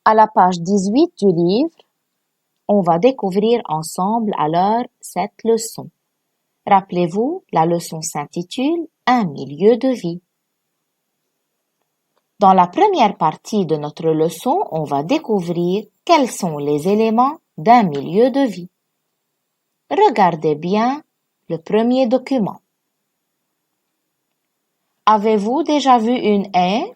À la page 18 du livre, on va découvrir ensemble alors cette leçon. Rappelez-vous, la leçon s'intitule « Un milieu de vie ». Dans la première partie de notre leçon, on va découvrir quels sont les éléments d'un milieu de vie. Regardez bien le premier document. Avez-vous déjà vu une haie?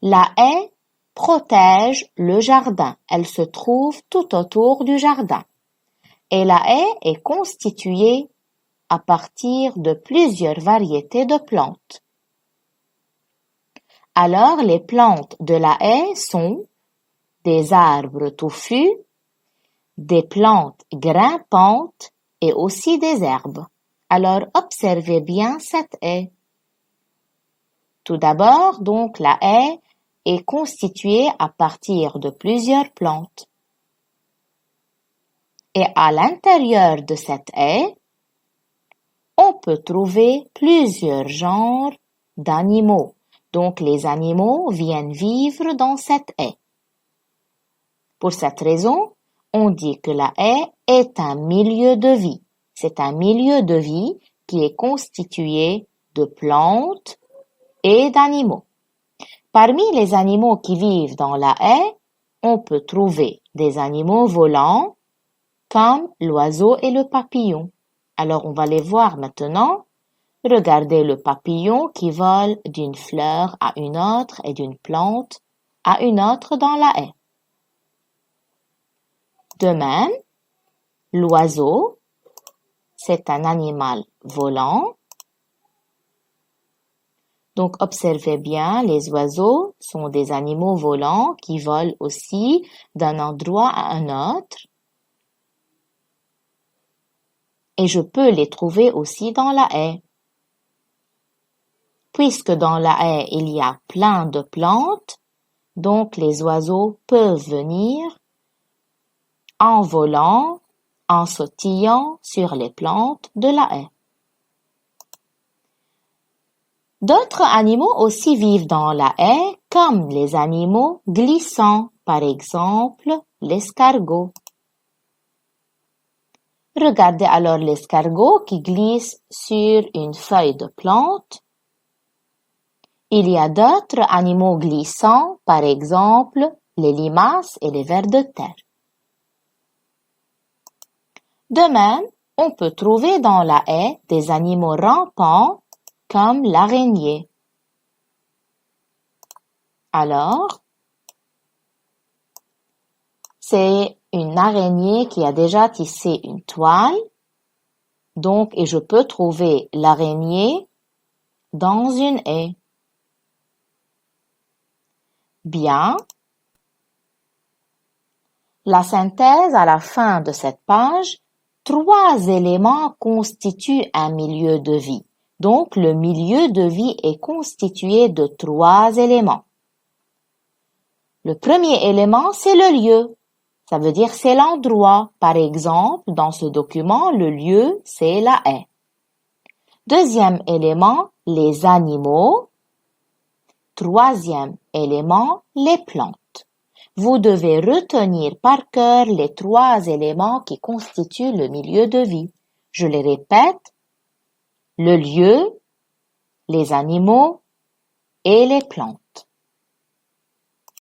La haie protège le jardin. Elle se trouve tout autour du jardin. Et la haie est constituée à partir de plusieurs variétés de plantes. Alors, les plantes de la haie sont des arbres touffus, des plantes grimpantes et aussi des herbes. Alors, observez bien cette haie. Tout d'abord, donc, la haie est constituée à partir de plusieurs plantes. Et à l'intérieur de cette haie, on peut trouver plusieurs genres d'animaux. Donc, les animaux viennent vivre dans cette haie. Pour cette raison, on dit que la haie est un milieu de vie. C'est un milieu de vie qui est constitué de plantes et d'animaux. Parmi les animaux qui vivent dans la haie, on peut trouver des animaux volants comme l'oiseau et le papillon. Alors, on va les voir maintenant. Regardez le papillon qui vole d'une fleur à une autre et d'une plante à une autre dans la haie. De même, l'oiseau, c'est un animal volant. Donc, observez bien, les oiseaux sont des animaux volants qui volent aussi d'un endroit à un autre. Et je peux les trouver aussi dans la haie. Puisque dans la haie, il y a plein de plantes, donc les oiseaux peuvent venir en volant, en sautillant sur les plantes de la haie. D'autres animaux aussi vivent dans la haie, comme les animaux glissants, par exemple l'escargot. Regardez alors l'escargot qui glisse sur une feuille de plante. Il y a d'autres animaux glissants, par exemple les limaces et les vers de terre. De même, on peut trouver dans la haie des animaux rampants comme l'araignée. Alors, c'est une araignée qui a déjà tissé une toile, donc, et je peux trouver l'araignée dans une haie. Bien. La synthèse à la fin de cette page, 3 éléments constituent un milieu de vie. Donc, le milieu de vie est constitué de 3 éléments. Le premier élément, c'est le lieu. Ça veut dire c'est l'endroit. Par exemple, dans ce document, le lieu, c'est la haie. Deuxième élément, les animaux. Troisième élément, les plantes. Vous devez retenir par cœur les 3 éléments qui constituent le milieu de vie. Je les répète, le lieu, les animaux et les plantes.